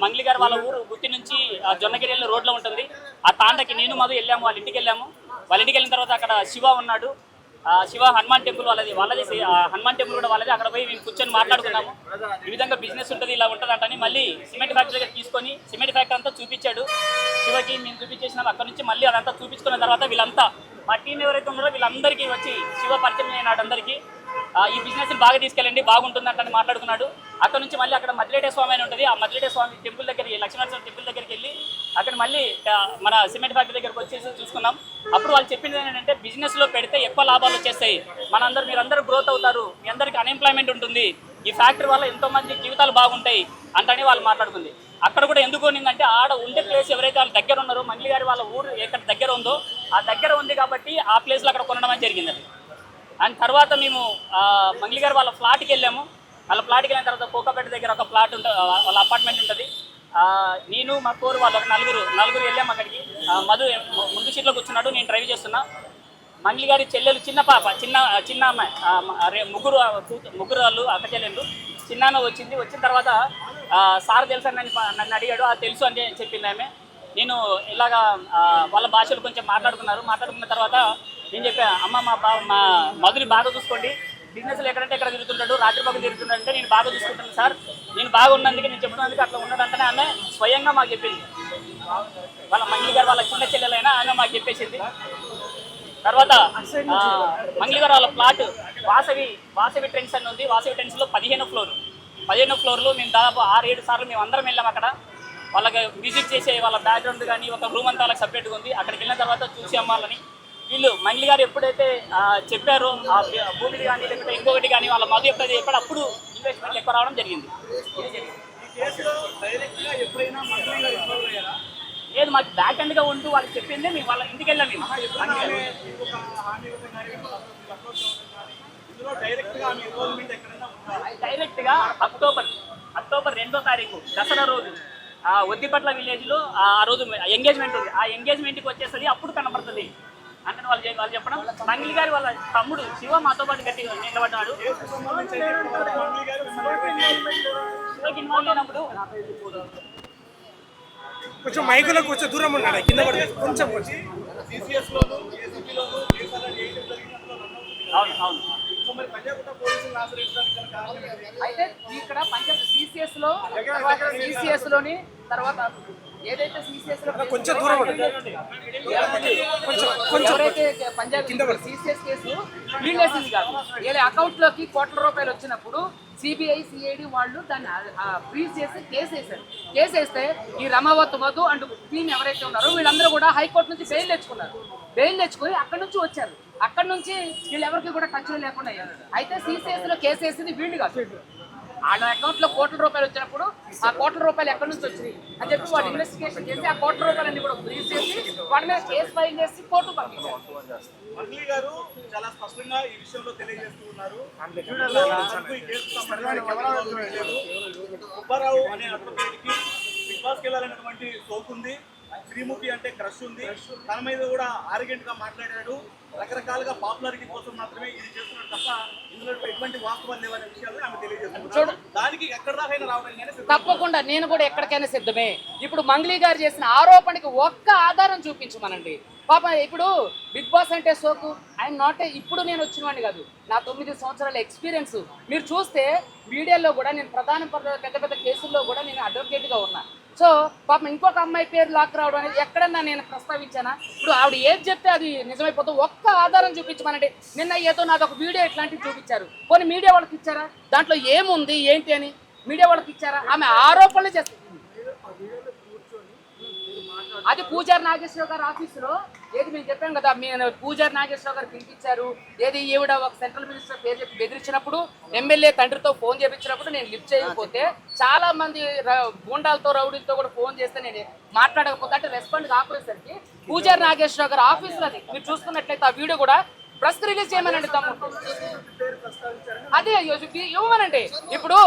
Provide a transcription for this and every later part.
మంగ్లీ గారు వాళ్ళ ఊరు గుత్తి నుంచి జొన్నగిరి వెళ్ళే రోడ్లో ఉంటుంది. ఆ తాండకి నేను మధు వెళ్ళాము, వాళ్ళ ఇంటికి వెళ్ళాము. వాళ్ళ ఇంటికి వెళ్ళిన తర్వాత అక్కడ శివ ఉన్నాడు. శివ హనుమాన్ టెంపుల్ వాళ్ళది హనుమాన్ టెంపుల్ కూడా వాళ్ళది. అక్కడ పోయి మేము కూర్చొని మాట్లాడుకున్నాము. ఈ విధంగా బిజినెస్ ఉంటుంది, ఇలా ఉంటుంది అంటని మళ్ళీ సిమెంట్ ఫ్యాక్టరీ దగ్గర తీసుకొని సిమెంట్ ఫ్యాక్టరీ అంతా చూపించాడు శివకి. మేము చూపించేసినాము. అక్కడ నుంచి మళ్ళీ అదంతా చూపించుకున్న తర్వాత వీళ్ళంతా మా టీం ఎవరైతే ఉన్నారో వీళ్ళందరికీ వచ్చి శివ పరిచయం అయినాడు అందరికీ. ఈ బిజినెస్ని బాగా తీసుకెళ్ళండి, బాగుంటుందంటని మాట్లాడుకున్నాడు. అక్కడ నుంచి మళ్ళీ అక్కడ మద్దిలేటే స్వామి అని ఉంటుంది. ఆ మద్దిలేటే స్వామి టెంపుల్ దగ్గరికి, లక్ష్మీనరసింహ టెంపుల్ దగ్గరికి వెళ్ళి అక్కడ మళ్ళీ మన సిమెంట్ ఫ్యాక్టరీ దగ్గరకు వచ్చేసి చూసుకున్నాం. అప్పుడు వాళ్ళు చెప్పింది ఏంటంటే బిజినెస్లో పెడితే ఎక్కువ లాభాలు వచ్చేస్తాయి, మీరందరూ గ్రోత్ అవుతారు, మీ అందరికీ అన్ఎంప్లాయ్మెంట్ ఉంటుంది, ఈ ఫ్యాక్టరీ వల్ల ఎంతోమంది జీవితాలు బాగుంటాయి అంటని వాళ్ళు మాట్లాడుకుంది. అక్కడ కూడా ఎందుకు ఉన్నిందంటే ఆడ ఉండే ప్లేస్ ఎవరైతే వాళ్ళ దగ్గర ఉన్నారో, మంగ్లీ గారి వాళ్ళ ఊరు ఎక్కడ దగ్గర ఉందో ఆ దగ్గర ఉంది కాబట్టి ఆ ప్లేస్లో అక్కడ కొనడం అని జరిగింది. అండ్ తర్వాత మేము మంగ్లీ గారు వాళ్ళ ఫ్లాట్కి వెళ్ళాము. వాళ్ళ ఫ్లాట్కి వెళ్ళిన తర్వాత కోకాపేట దగ్గర ఒక ఫ్లాట్ ఉంటుంది, వాళ్ళ అపార్ట్మెంట్ ఉంటుంది. నేను మా కోరు వాళ్ళు ఒక నలుగురు వెళ్ళాము అక్కడికి. మధు ముందు సీట్లో కూర్చున్నాడు, నేను డ్రైవ్ చేస్తున్నా. మంగ్లీ గారి చెల్లెలు చిన్న అమ్మాయి, ముగ్గురు వాళ్ళు అక్క చెల్లెళ్ళు. చిన్నాన్న వచ్చిన తర్వాత సార్ తెలుసా నన్ను అడిగాడు. అది తెలుసు అని చెప్పింది ఆమె. నేను ఇలాగా వాళ్ళ భాషలు కొంచెం మాట్లాడుకున్న తర్వాత నేను చెప్పా, అమ్మ మా మధుని బాగా చూసుకోండి, బిజినెస్లో ఎక్కడంటే ఎక్కడ తిరుగుతుంటాడు, రాత్రి పగలు తిరుగుతుంటాడు అంటే నేను బాగా చూసుకుంటాను సార్, నేను బాగా ఉన్నందుకే నేను చెప్తున్నందుకు అట్లా ఉన్నాడంటేనే ఆమె స్వయంగా మాకు చెప్పింది. వాళ్ళ మంగ్లీ గారు వాళ్ళ చిన్న చెల్లెలైనా ఆమె మాకు చెప్పేసింది. తర్వాత మంగ్లీ గారు వాళ్ళ ఫ్లాట్ వాసవి ట్రెండ్స్ అని ఉంది. వాసవి ట్రెండ్స్లో 15వ ఫ్లోర్లో మేము దాదాపు 6-7 సార్లు మేము అందరం వెళ్ళాం. అక్కడ వాళ్ళకి విజిట్ చేసే వాళ్ళ బ్యాక్గ్రౌండ్ కానీ ఒక రూమ్ అంతా వాళ్ళకి సపరేట్గా ఉంది. అక్కడికి వెళ్ళిన తర్వాత చూసి అమ్మాలని వీళ్ళు మంగ్లీ గారు ఎప్పుడైతే చెప్పారో ఆ భూమిది కానీ లేకపోతే ఇంకొకటి కానీ వాళ్ళ మధు ఎప్పుడైతే చెప్పాడో అప్పుడు ఇన్వెస్ట్మెంట్ ఎక్కువ రావడం జరిగింది. లేదు, మాకు బ్యాక్ ఎండ్గా ఉంటూ వాళ్ళకి చెప్పింది మేము వాళ్ళ ఇంటికి వెళ్ళాం. డైరెక్ట్గా అక్టోబర్ 2వ తారీఖు దసరా రోజు ఒద్దిపట్ల విలేజ్లో ఆ రోజు ఎంగేజ్మెంట్ ఉంది. ఆ ఎంగేజ్మెంట్కి వచ్చేసరికి అప్పుడు కనపడుతుంది అంటే వాళ్ళు చెప్పడం. మంగ్లీ గారి వాళ్ళ తమ్ముడు శివ మాతో పాటు గట్టిగా నిలబడ్డాడు. శివకి ఇన్వాల్వ్ అయినప్పుడు కొంచెం మైకులకు కొంచెం దూరం ఉన్నాడు, కింద పడితే కొంచెం అవును. అయితే ఇక్కడ పంచాయత్ సిసిఎస్ లోని తర్వాత ఏదైతే సిసిఎస్ లో కొంచెం దూరం ఎవరైతే పంజాబ్ సిసిఎస్ కేసు వీళ్ళేసింది కాదు, వీళ్ళ అకౌంట్ లోకి ₹1,00,00,000 వచ్చినప్పుడు సిబిఐ సిఐడి వాళ్ళు దాన్ని ఫ్రీజ్ చేసి కేసు వేస్తే ఈ రమావత్ మధు అండ్ టీం ఎవరైతే ఉన్నారో వీళ్ళందరూ కూడా హైకోర్టు నుంచి బెయిల్ తెచ్చుకొని అక్కడ నుంచి వచ్చారు. అక్కడ నుంచి వీళ్ళు ఎవరికి కూడా టచ్లో లేకుండా అయ్యారు. అయితే సిసిఎస్ లో కేసు వేసింది వీళ్ళు కాదు, వాళ్ళ అకౌంట్ లో ₹1,00,00,000 వచ్చినప్పుడు ఆ ₹1,00,00,000 ఎక్కడి నుంచి వచ్చినాయి అని చెప్పి వాళ్ళు ఇన్వెస్టిగేషన్ చేసి ఆ ₹1,00,00,000 కూడా ఫ్రీజ్ చేసి వాళ్ళ మీద కేసు ఫైల్ చేసి కోర్టు పంపించారు. మంగ్లీ గారు చాలా స్పష్టంగా ఈ విషయంలో తెలియజేస్తూ ఉన్నారు. సుబ్బారావు అనే అడ్వకేట్కి బిగ్ బాస్కి వెళ్ళాలనేటువంటి సోకుంది, శ్రీముఖి అంటే క్రష్ ఉంది, తన మీద కూడా ఆర్గెంట్ గా మాట్లాడాడు, రకరకాలుగా పాపులారిటీ కోసం మాత్రమే ఇది చేస్తున్నాడు తప్ప ఇందులో ఎటువంటి వాస్తవాలు లేవనే విషయాలు ఆమె తెలియజేస్తున్నారు. దానికి ఎక్కడ దాకైనా రావడానికి తప్పకుండా నేను కూడా ఎక్కడికైనా సిద్ధమే. ఇప్పుడు మంగ్లీ గారు చేసిన ఆరోపణకి ఒక్క ఆధారం చూపించమనండి. పాప ఇప్పుడు బిగ్ బాస్ అంటే సోకు ఆయన ఇప్పుడు నేను వచ్చిన వాడిని కాదు, నా 9 సంవత్సరాల ఎక్స్పీరియన్స్ మీరు చూస్తే మీడియాలో కూడా నేను పెద్ద కేసుల్లో కూడా నేను అడ్వకేట్గా ఉన్నా. సో పాపం ఇంకొక అమ్మాయి పేరు లాక్ రావడం అనేది ఎక్కడన్నా నేను ప్రస్తావించానా? ఇప్పుడు ఆవిడ ఏది చెప్తే అది నిజమైపోతుంది. ఒక్క ఆధారం చూపించమనండి. నిన్న ఏదో నాకు ఒక వీడియో ఇట్లాంటివి చూపించారు, కొన్ని మీడియా వాళ్ళకి ఇచ్చారా? దాంట్లో ఏముంది ఏంటి అని మీడియా వాళ్ళకి ఇచ్చారా? ఆమె ఆరోపణలు చేస్తుంది. అది పూజారి నాగేశ్వరరావు గారు ఆఫీసులో ఏది మేము చెప్పాం కదా, మేము పూజారి నాగేశ్వరరావు గారు పిలిపించారు. ఏది ఈవిడ ఒక సెంట్రల్ మినిస్టర్ పేరు చెప్పి బెదిరించినప్పుడు, ఎమ్మెల్యే తండ్రితో ఫోన్ చేయించినప్పుడు నేను లిఫ్ట్ చేయకపోతే చాలా మంది గూండాలతో రౌడీలతో కూడా ఫోన్ చేస్తే నేను మాట్లాడకపోతే అంటే రెస్పాండ్ కాకపోయేసరికి పూజారి నాగేశ్వరరావు గారు ఆఫీసులో అది మీరు చూసుకున్నట్లయితే ఆ వీడియో కూడా ప్రెస్ రిలీజ్ చేయమనండి తమ్ముడు. అదే ఇవ్వమనండి. ఇప్పుడు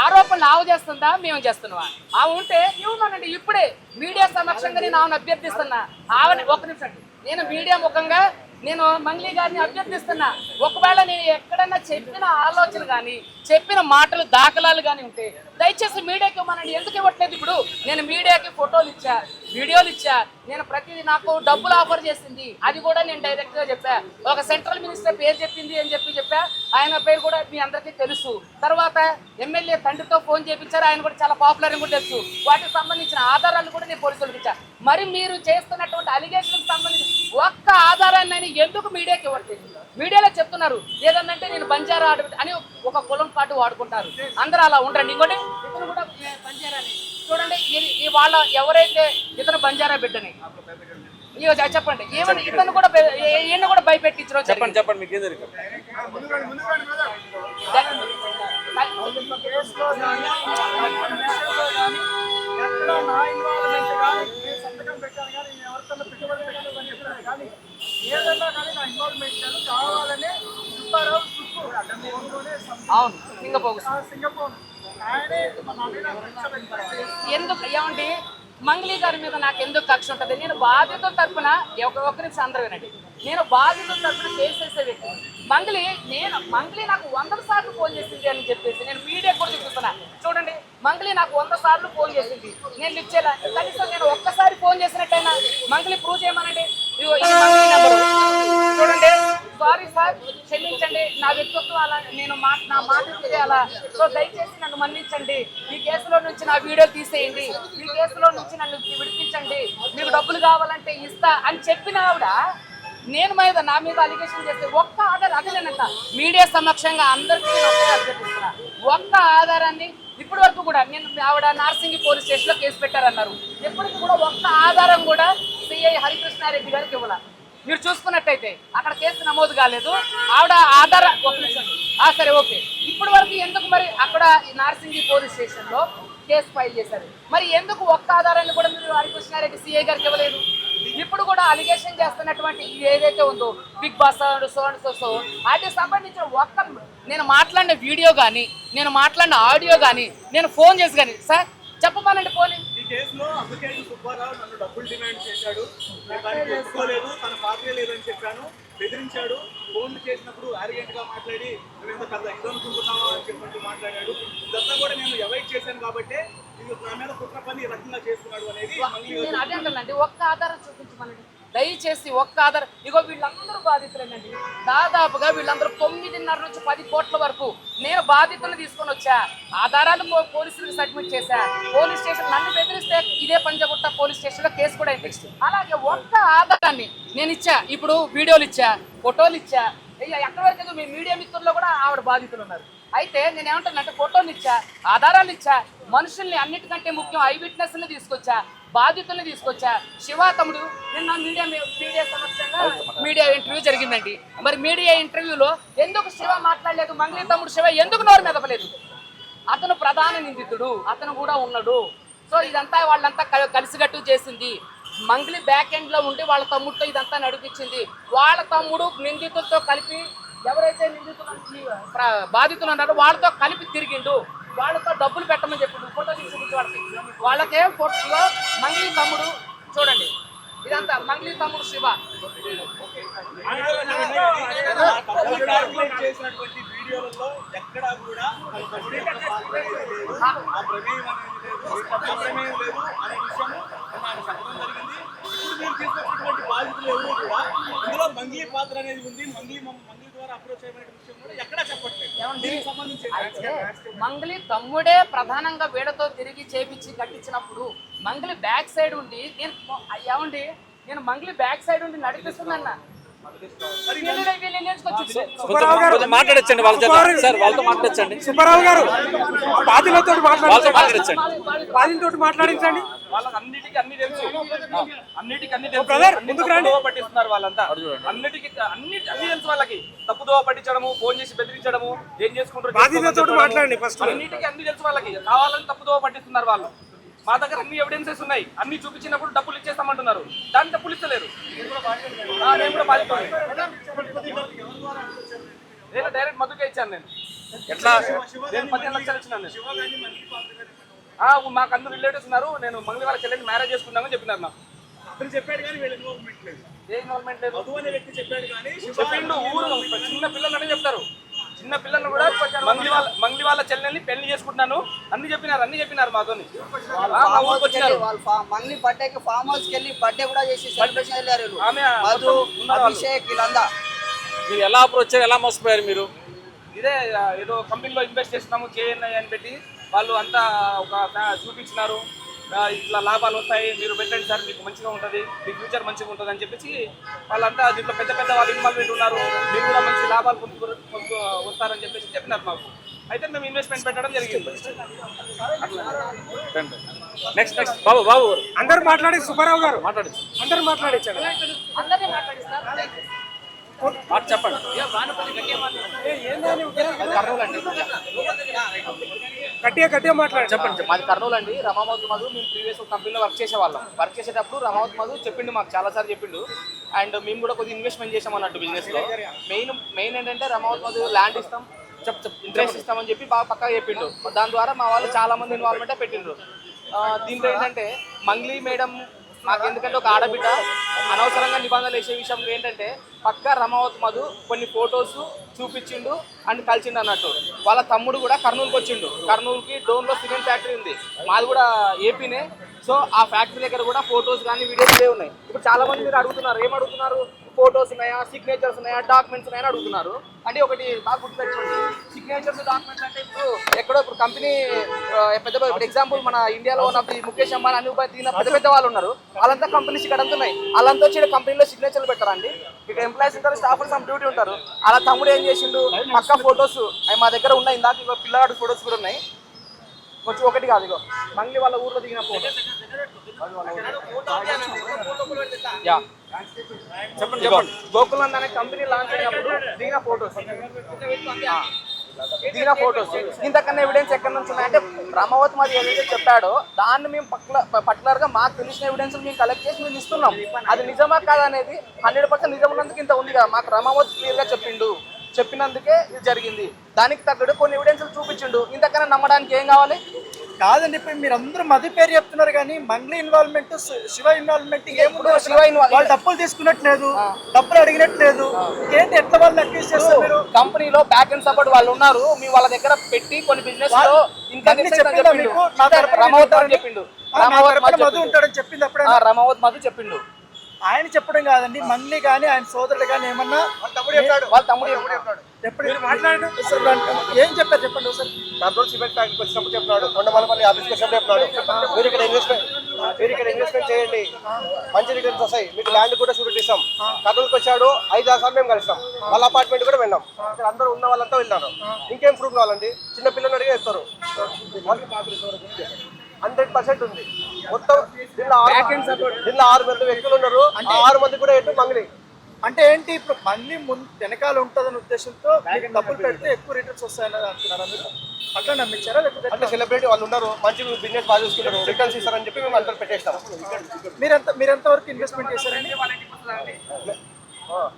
ఆరోపణలు ఆవు చేస్తుందా మేము చేస్తున్నావా? ఆమె ఉంటే ఇవ్వమనండి. ఇప్పుడే మీడియా సమక్షంగా నేను ఆమెను అభ్యర్థిస్తున్నా. ఆమెను ఒక్క నిమిషం, నేను మీడియా ముఖంగా నేను మంగ్లీ గారిని అభ్యర్థిస్తున్నా, ఒకవేళ నేను ఎక్కడన్నా చెప్పిన ఆలోచన కానీ చెప్పిన మాటలు దాఖలాలు కానీ ఉంటే దయచేసి మీడియాకి ఇవ్వమనండి. ఎందుకు ఇవ్వట్లేదు? ఇప్పుడు నేను మీడియాకి ఫోటోలు ఇచ్చా, వీడియోలు ఇచ్చా, నేను ప్రతిదీ నాకు డబ్బులు ఆఫర్ చేసింది అది కూడా నేను డైరెక్ట్గా చెప్పా. ఒక సెంట్రల్ మినిస్టర్ పేరు చెప్పింది అని చెప్పా, ఆయన పేరు కూడా మీ అందరికీ తెలుసు. తర్వాత ఎమ్మెల్యే తండ్రితో ఫోన్ చేయించారు, ఆయన కూడా చాలా పాపులర్ అని కూడా తెలుసు. వాటికి సంబంధించిన ఆధారాలు కూడా నేను పోలీసులకు ఇచ్చా. మరి మీరు చేస్తున్నటువంటి అలిగేషన్కి సంబంధించి ఒక్క ఆధారాన్ని ఎందుకు మీడియాకి ఇవ్వట్లేదు? మీడియాలో చెప్తున్నారు ఏదన్నంటే నేను బంజారా అని ఒక కులం పాటు వాడుకుంటారు. అందరూ అలా ఉండరండి. ఇంకోటి ఇతను కూడా బంజారాని చూడండి, వాళ్ళ ఎవరైతే ఇతను బంజారా బిడ్డని చెప్పండి, ఏమని ఇతను కూడా ఈయన కూడా భయపెట్టించరు. చెప్పండి మీకు ఏం జరిగింది? అవును, సింగపూర్ ఎందుకు ఏమండి మంగ్లీ గారి మీద నాకు ఎందుకు కక్ష ఉంటుంది? నేను బాధితుల తరఫున ఒక్క నిమిషం అందరూ వినండి, నేను బాధితుల తరఫున కేసు వేసే వ్యక్తి. మంగ్లీ నాకు 100 సార్లు ఫోన్ చేసింది అని చెప్పేసి నేను మీడియా కూడా చూపిస్తున్నా. చూడండి, మంగ్లీ నాకు 100 సార్లు ఫోన్ చేసింది, నేను లిఫ్ట్ చేయాల. కనీసం నేను ఒక్కసారి ఫోన్ చేసినట్టయినా మంగ్లీ ప్రూవ్ చేయమనండి. ఇదిగో ఈ మంగ్లీ నెంబరు చూడండి. సారీ సార్, క్షమించండి, నా వ్యక్తిత్వం అలా, నేను నా మాట తెలియాలా, సో దయచేసి నన్ను మన్నించండి, ఈ కేసులో నుంచి నా వీడియో తీసేయండి, ఈ కేసులో నుంచి నన్ను విడిపించండి, మీకు డబ్బులు కావాలంటే ఇస్తా అని చెప్పిన ఆవిడ నా మీద అలిగేషన్ చేస్తే ఒక్క ఆధారం అదేనంట మీడియా సమక్షంగా అందరికీ అభ్యర్థిస్తున్నా. ఒక్క ఆధారాన్ని ఇప్పటి వరకు కూడా నేను ఆవిడ నార్సింగి పోలీస్ స్టేషన్లో కేసు పెట్టారన్నారు, ఎప్పటికీ కూడా ఒక్క ఆధారం కూడా సిఐ హరికృష్ణారెడ్డి గారికి ఇవ్వాల. మీరు చూసుకున్నట్టయితే అక్కడ కేసు నమోదు కాలేదు, ఆవిడ ఆధారం సరే ఓకే, ఇప్పటి వరకు ఎందుకు మరి అక్కడ నార్సింగి పోలీస్ స్టేషన్లో కేసు ఫైల్ చేశారు? మరి ఎందుకు ఒక్క ఆధారాన్ని కూడా మీరు హరికృష్ణారెడ్డి సిఐ గారికి ఇవ్వలేదు? ఇప్పుడు కూడా అలిగేషన్ చేస్తున్నటువంటి ఏదైతే ఉందో బిగ్ బాస్ సో వాటికి సంబంధించిన ఒక్క నేను మాట్లాడిన వీడియో కానీ నేను మాట్లాడిన ఆడియో కానీ నేను ఫోన్ చేసి కానీ సార్ చెప్పమనండి. పోనీ ఈ కేసులో అప్లికేషన్ సుబ్బారావు నన్ను డబ్బులు డిమాండ్ చేశాడు, నేను దానికి ఒప్పుకోలేదు, తన పాత్రే లేదని చెప్పాను, బెదిరించాడు, ఫోన్లు చేసినప్పుడు ఆరిగెంట్ గా మాట్లాడి నువ్వు ఎంత పెద్ద ఇది అనుకుంటున్నావా అని చెప్పి మాట్లాడాడు. ఇదంతా కూడా నేను అవాయిడ్ చేశాను కాబట్టి ఇది నా మీద కుట్ర పని ఈ రకంగా చేస్తున్నాడు అనేది నేను అదే అంటానండి. ఒక్క ఆధారం చూపించమనండి దయచేసి, ఒక్క ఆధారం. ఇగో వీళ్ళందరూ బాధితులేనండి, దాదాపుగా వీళ్ళందరూ 9.5 నుంచి 10 కోట్ల వరకు నేను బాధితులను తీసుకొని వచ్చా, ఆధారాలు పోలీసులకు సబ్మిట్ చేశా, పోలీస్ స్టేషన్ నన్ను బెదిరిస్తే ఇదే పంజగుట్ట పోలీస్ స్టేషన్లో కేసు కూడా అయింది. అలాగే ఒక్క ఆధారాన్ని నేను ఇచ్చా, ఇప్పుడు వీడియోలు ఇచ్చా, ఫోటోలు ఇచ్చా, ఎక్కడి వరకు మీ మీడియా మిత్రుల్లో కూడా ఆవిడ బాధితులు ఉన్నారు. అయితే నేను ఏమంటానంటే ఫోటోలు ఇచ్చా, ఆధారాలు ఇచ్చా, మనుషుల్ని అన్నిటికంటే ముఖ్యం ఐ విట్నెస్ని తీసుకొచ్చా, బాధితుల్ని తీసుకొచ్చా. శివ తమ్ముడు నిన్న మీడియా సమక్షంగా మీడియా ఇంటర్వ్యూ జరిగిందండి. మరి మీడియా ఇంటర్వ్యూలో ఎందుకు శివ మాట్లాడలేదు? మంగ్లీ తమ్ముడు శివ ఎందుకు నోరు మెదపలేదు? అతను ప్రధాన నిందితుడు, అతను కూడా ఉన్నాడు. సో ఇదంతా వాళ్ళంతా కలిసిగట్టు చేసింది. మంగ్లీ బ్యాక్ ఎండ్లో ఉండి వాళ్ళ తమ్ముడితో ఇదంతా నడిపించింది. వాళ్ళ తమ్ముడు నిందితులతో కలిపి ఎవరైతే బాధితులు ఉన్నారో వాళ్ళతో కలిపి తిరిగిండు, వాళ్ళతో డబ్బులు పెట్టమని చెప్పిండు. ఫోటో తీసుకుంటూ వాళ్ళకే ఫోటోలో మంగ్లీ తమ్ముడు చూడండి, ఇదంతా మంగ్లీ తమ్ముడు శివ. చేసినటువంటి వీడియోలలో ఎక్కడా కూడా ఆ ప్రమేయం లేదు అనే విషయం నాకు చెప్పడం జరిగింది. ఇప్పుడు మీరు తీసుకొచ్చినటువంటి బాధితులు ఎవరు కూడా ఇందులో మంగ్లీ పాత్ర అనేది ఉంది, మంగ్లీ ద్వారా అప్రోచ్ అయిన విషయం కూడా ఎక్కడా చెప్పట్లేదు. దీనికి సంబంధించి మంగ్లీ తమ్ముడే ప్రధానంగా వీడతో తిరిగి చేపించి కట్టించినప్పుడు మంగ్లీ బ్యాక్ సైడ్ ఉండి నేను మంగ్లీ బ్యాక్ సైడ్ ఉండి నడిపిస్తున్నా. మాట్లాడచ్చండి వాళ్ళతో మాట్లాడచ్చండి. సుబ్బారావు గారు బాధితులతో మాట్లాడించండి. వాళ్ళకి అన్నిటికీ అన్ని తెలుసు, పట్టిస్తున్నారు వాళ్ళంతా. అన్నిటికీ అన్ని తెలుసు వాళ్ళకి. తప్పుదోవ పట్టించడము, ఫోన్ చేసి బెదిరించడము, ఏం చేసుకుంటారు అన్నిటికీ అన్ని తెలుసు వాళ్ళకి. కావాలని తప్పుదోవ పట్టిస్తున్నారు వాళ్ళు. మా దగ్గర అన్ని ఎవిడెన్సెస్ ఉన్నాయి, అన్ని చూపించినప్పుడు డబ్బులు ఇచ్చేస్తామంటున్నారు, దాన్ని డబ్బులు ఇస్తలేరు. నేను కూడా బాధితుడు, నేను డైరెక్ట్ మధుకే ఇచ్చాను. నేను ఎట్లా నేను 15 లక్షలు ఇచ్చినాను. మాకు అందరు రిలేటివ్స్ ఉన్నారు, నేను మంగ్లీ వాళ్ళ చెల్లెని మ్యారేజ్ చేసుకున్నామని చెప్పినారు నాకు. అతను చెప్పాడు కానీ వీళ్ళ ఇన్వాల్వ్మెంట్ లేదు. ఏ ఇన్వాల్వ్మెంట్ లేదు. మధు అనే వ్యక్తి చెప్పాడు కానీ చెప్పిండు ఊరు చిన్న పిల్లలని చెప్తారు. చిన్న పిల్లలు కూడా మంగ్లీ వాళ్ళ చెల్లెల్ని పెళ్లి చేసుకుంటున్నాను అన్ని చెప్పినారు మాతోని. మా ఊరికి వచ్చినారు. మంగ్లీ బర్త్డేకి ఫామ్ హౌస్కి వెళ్ళి బర్త్డే కూడా చేసి సెలబ్రేషన్ వెళ్ళారు వీళ్ళు. ఆమె మధు, అభిషేక్ వీళ్ళంతా. మీరు ఎలా అప్రోచ్ అయ్యారు, ఎలా మోసపోయారు మీరు? ఇదే ఏదో కంపెనీలో ఇన్వెస్ట్ చేస్తున్నాము కేఎన్ఐ అని పెట్టి వాళ్ళు అంతా ఒక చూపించినారు. ఇట్లా లాభాలు వస్తాయి, మీరు పెట్టండి సార్, మీకు మంచిగా ఉంటుంది, మీ ఫ్యూచర్ మంచిగా ఉంటుంది అని చెప్పేసి వాళ్ళంతా దీంట్లో పెద్ద పెద్ద వాళ్ళు ఇన్వాల్వ్మెంట్ ఉన్నారు, మీరు కూడా మంచి లాభాలు వస్తారని చెప్పేసి చెప్పినారు మాకు. అయితే మేము ఇన్వెస్ట్మెంట్ పెట్టడం జరిగింది. నెక్స్ట్ బాబు అందరు మాట్లాడి సుబ్బారావు గారు మాట్లాడచ్చు. అందరు మాట్లాడించారు. అందరినీ మాట్లాడిస్తారు. మాట చెప్పండి. గట్టిగా మాట్లాడి చెప్పండి. మాది కర్నూలు అండి. రమావత్ మధు మేము ప్రీవియస్ కంపెనీలో వర్క్ చేసేవాళ్ళం. వర్క్ చేసేటప్పుడు రమావత్ మధు చెప్పిండు మాకు చాలాసార్లు చెప్పిండు. అండ్ మేము కూడా కొద్దిగా ఇన్వెస్ట్మెంట్ చేసాం అన్నట్టు బిజినెస్లో. మెయిన్ ఏంటంటే రమావత్ మధు ల్యాండ్ ఇస్తాం, ఇంట్రెస్ట్ ఇస్తామని చెప్పి బాగా పక్కా చెప్పిండు. దాని ద్వారా మా వాళ్ళు చాలా మంది ఇన్వాల్వ్మెంటే పెట్టిండ్రు. దీంట్లో ఏంటంటే మంగ్లీ మేడం మాకు ఎందుకంటే ఒక ఆడబిడ్డ అనవసరంగా నిబంధనలు వేసే విషయంలో ఏంటంటే పక్కా రమావత్ మధు కొన్ని ఫొటోస్ చూపించిండు అండ్ కలిసిండు అన్నట్టు. వాళ్ళ తమ్ముడు కూడా కర్నూలుకి వచ్చిండు. కర్నూలుకి డోన్లో సిమెంట్ ఫ్యాక్టరీ ఉంది, మాది కూడా ఏపీనే. సో ఆ ఫ్యాక్టరీ దగ్గర కూడా ఫొటోస్ కానీ వీడియోస్ ఇవే ఉన్నాయి. ఇప్పుడు చాలా మంది మీరు అడుగుతున్నారు, ఏమడుగుతున్నారు, ఫొటోస్ ఉన్నాయా, సిగ్నేచర్స్ ఉన్నాయా, డాక్యుమెంట్స్ ఉన్నాయని అడుగుతున్నారు. అంటే ఒకటి బాగా గుర్తుపెట్టుకోండి, సిగ్నేచర్స్ డాక్యుమెంట్స్ అంటే ఇప్పుడు కంపెనీ పెద్ద ఇప్పుడు ఎగ్జాంపుల్ మన ఇండియాలో ఉన్న ముఖేష్ అంబానీ, అనిల్ దీని పెద్ద వాళ్ళు ఉన్నారు, వాళ్ళంతా కంపెనీస్ ఇక్కడ అంటున్నాయి. వాళ్ళంతా వచ్చి కంపెనీలో సిగ్నేచర్లు పెట్టారండి. ఇక్కడ ఎంప్లాయీస్ ఉంటారు, స్టాఫ్ సమ్ డ్యూటీ ఉంటారు. అలా తమ్ముడు ఏం చేసిండు, పక్కా ఫొటోస్ అవి మా దగ్గర ఉన్నాయి. ఇందాక ఇంకో పిల్లవాడి ఫొటోస్ కూడా ఉన్నాయి. కొంచెం ఒకటి కాదు, ఇగో మంగ్లీ వాళ్ళ ఊర్లో దిగిన ఫోటో. చెప్పండి. గోకులంద్ అనే కంపెనీ లాంచ్ అయినప్పుడు దిగిన ఫోటోస్ ఇంతకన్నా ఎవిడెన్స్ ఎక్కడి నుంచి ఉన్నాయంటే రమావత్ మధు ఏదైతే చెప్పాడో దాన్ని మేము పర్టికులర్ గా మాకు తెలిసిన ఎవిడెన్స్ మేము కలెక్ట్ చేసి మేము ఇస్తున్నాం. అది నిజమా కాదా అనేది 100% నిజం ఉన్నందుకు ఇంత ఉంది కదా. మాకు రమావత్ క్లియర్ గా చెప్పినందుకే ఇది జరిగింది. దానికి తగ్గట్టు కొన్ని ఎవిడెన్స్లు చూపించిండు. ఇంతకన్నా నమ్మడానికి ఏం కావాలి? కాదండి, ఇప్పుడు మీరు అందరూ మధు పేరు చెప్తున్నారు కానీ మంగ్లీ ఇన్వాల్వ్మెంట్, శివ ఇన్వాల్వ్మెంట్ ఇప్పుడు శివ వాళ్ళు డబ్బులు తీసుకున్నట్లేదు, డబ్బులు అడిగినట్లేదు. ఏంటి ఎట్లా వాళ్ళు అక్యూజ్ చేస్తారు? మీరు కంపెనీలో బ్యాక్ అండ్ సపోర్ట్ వాళ్ళు ఉన్నారు, మీ వాళ్ళ దగ్గర పెట్టి కొన్ని బిజినెస్ లో ఇంకా రమావత్ చెప్పిండు. మధు ఉంటాడని చెప్పింది అప్పుడే రమావత్ మధు చెప్పిండు. ఆయన చెప్పడం కాదండి, మంగ్లీ కానీ ఆయన సోదరుడు కానీ ఏమన్నా వాళ్ళ తమ్ముడు ఎప్పుడు ఏం చెప్పారు చెప్పండి ఒకసారి. కర్నూలు సిమెంట్ ఫ్యాక్టరీకి వచ్చినప్పుడు చెప్పినాడు, కొండమలపల్లి ఆఫీస్కి వచ్చినప్పుడు చెప్పినాడు, మీరు ఇక్కడ ఇన్వెస్ట్మెంట్ చేయండి, మంచి రిటర్న్స్ వస్తాయి, మీకు ల్యాండ్ కూడా షూరిటీ ఇస్తాం. కర్నూలుకి వచ్చాడు, 5-6 సార్లు మేము కలిసాం, వాళ్ళ అపార్ట్మెంట్ కూడా వెళ్ళాం. ఇక్కడ అందరూ ఉన్న వాళ్ళంతా వెళ్ళారు. ఇంకేం ప్రూఫ్ కావాలండి? చిన్న పిల్లలు అడిగే ఇస్తారు. 100% ఉంది. మొత్తం దీనిలో 6 మంది వ్యక్తులు ఉన్నారు. 6 మంది కూడా ఏంటి మంగ్లీ అంటే ఏంటి, ఇప్పుడు మంగ్లీ ముందు వెనకాల ఉంటుందనే ఉద్దేశంతో డబ్బులు పెడితే ఎక్కువ రిటర్న్స్ వస్తాయన్నది అంటున్నారా మీరు? అట్లా నమ్మించారా? లేకపోతే అంటే సెలబ్రిటీ వాళ్ళు ఉన్నారు, మంచి బిజినెస్ బాగా చూసుకుంటారు, రిటర్న్స్ ఇస్తారని చెప్పి మేము అందరూ పెట్టేస్తాం. మీరెంత వరకు ఇన్వెస్ట్మెంట్ చేశారండి?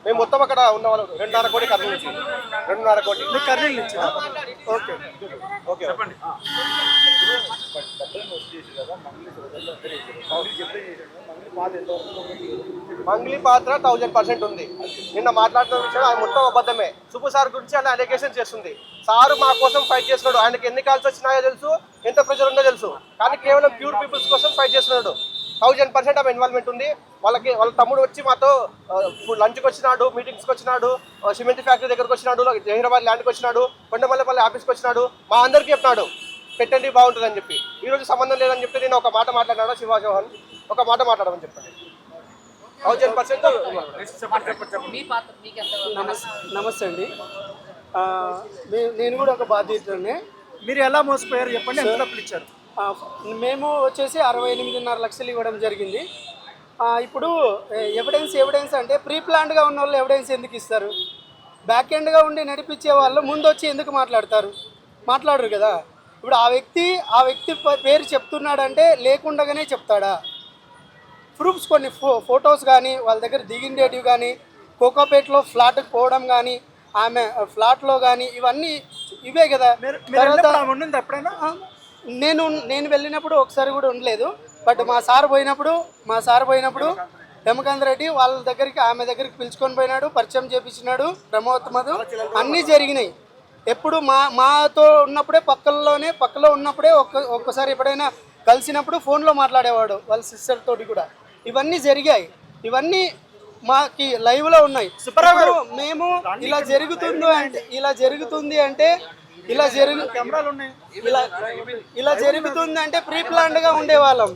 మేము మొత్తం అక్కడ ఉన్న వాళ్ళు 2.5 కోటి కర్నూలు నుంచి 2.5 కోటి మీకు కర్నూలు నుంచి. ఓకే ఓకే చెప్పండి. మంగ్లీ పాత్ర 1000% ఉంది. నిన్న మాట్లాడుతున్న విషయం ఆయన మొత్తం అబద్ధమే. సుబ్బు సార్ గురించి ఆయన అలిగేషన్ చేస్తుంది. సారు మా కోసం ఫైట్ చేస్తున్నాడు. ఆయనకి ఎన్ని కాల్స్ వచ్చినాయో తెలుసు, ఎంత ప్రెషర్ ఉందో తెలుసు, కానీ కేవలం ప్యూర్ పీపుల్స్ కోసం ఫైట్ చేస్తున్నాడు. 1000% ఆమె ఇన్వాల్వ్మెంట్ ఉంది. వాళ్ళ తమ్ముడు వచ్చి మాతో లంచ్కి వచ్చినాడు, మీటింగ్స్కి వచ్చినాడు, సిమెంట్ ఫ్యాక్టరీ దగ్గరకు వచ్చినాడు, జహీరాబాద్ ల్యాండ్కి వచ్చినాడు, కొండమల్లపల్లి ఆఫీస్కి వచ్చినాడు, మా అందరికీ చెప్పినాడు పెట్టండి బాగుంటుందని చెప్పి. ఈరోజు సంబంధం లేదని చెప్పి నేను ఒక మాట మాట్లాడినాడు శివ చౌహాన్, ఒక మాట మాట్లాడమని చెప్పండి. 1000%. నమస్తే అండి, నేను కూడా ఒక బాధ్యతనే. మీరు ఎలా మోసపోయారు చెప్పండి, ఎంత డబ్బులు ఇచ్చారు? మేము వచ్చేసి 68.5 లక్షలు ఇవ్వడం జరిగింది. ఇప్పుడు ఎవిడెన్స్ అంటే ప్రీ ప్లాన్డ్గా ఉన్న వాళ్ళు ఎవిడెన్స్ ఎందుకు ఇస్తారు? బ్యాక్ ఎండ్గా ఉండి నడిపించే వాళ్ళు ముందు వచ్చి ఎందుకు మాట్లాడరు కదా. ఇప్పుడు ఆ వ్యక్తి పేరు చెప్తున్నాడంటే లేకుండానే చెప్తాడా? ప్రూఫ్స్ కొన్ని ఫొటోస్ కానీ వాళ్ళ దగ్గర దిగిండేటివి కానీ, కోకాపేటలో ఫ్లాట్కి పోవడం కానీ, ఆమె ఫ్లాట్లో కానీ, ఇవన్నీ ఇవే కదా. ఎప్పుడైనా నేను వెళ్ళినప్పుడు ఒకసారి కూడా ఉండలేదు. బట్ మా సార్ పోయినప్పుడు హేమకాంత్ రెడ్డి వాళ్ళ దగ్గరికి ఆమె దగ్గరికి పిలుచుకొని పోయినాడు, పరిచయం చేపించినాడు, ప్రమోత్మదు అన్నీ జరిగినాయి. ఎప్పుడు మాతో ఉన్నప్పుడే పక్కలో ఉన్నప్పుడే ఒక్కసారి ఎప్పుడైనా కలిసినప్పుడు ఫోన్లో మాట్లాడేవాడు వాళ్ళ సిస్టర్ తోటి కూడా. ఇవన్నీ జరిగాయి, ఇవన్నీ మాకి లైవ్లో ఉన్నాయి. ఇప్పుడు మేము ఇలా జరుగుతుంది అంటే ప్రీ ప్లాన్డ్గా ఉండేవాళ్ళం.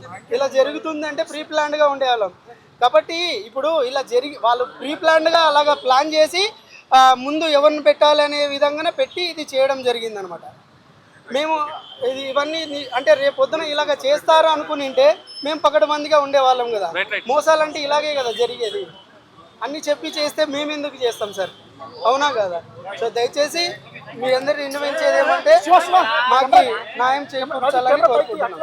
కాబట్టి ఇప్పుడు ఇలా వాళ్ళు ప్రీ ప్లాన్డ్గా అలాగా ప్లాన్ చేసి ముందు ఎవరిని పెట్టాలనే విధంగానే పెట్టి ఇది చేయడం జరిగిందనమాట. మేము ఇవన్నీ అంటే రేపు పొద్దున ఇలాగ చేస్తారు అనుకునింటే మేము పకడ్బందీగా ఉండేవాళ్ళం కదా. మోసాలంటే ఇలాగే కదా జరిగేది. అన్నీ చెప్పి చేస్తే మేము ఎందుకు చేస్తాం సార్, అవునా కదా? సో దయచేసి మీ అందరిని విన్నవించేది ఏమంటే మాకు న్యాయం చేకూర్చాలని కోరుకుంటున్నాం.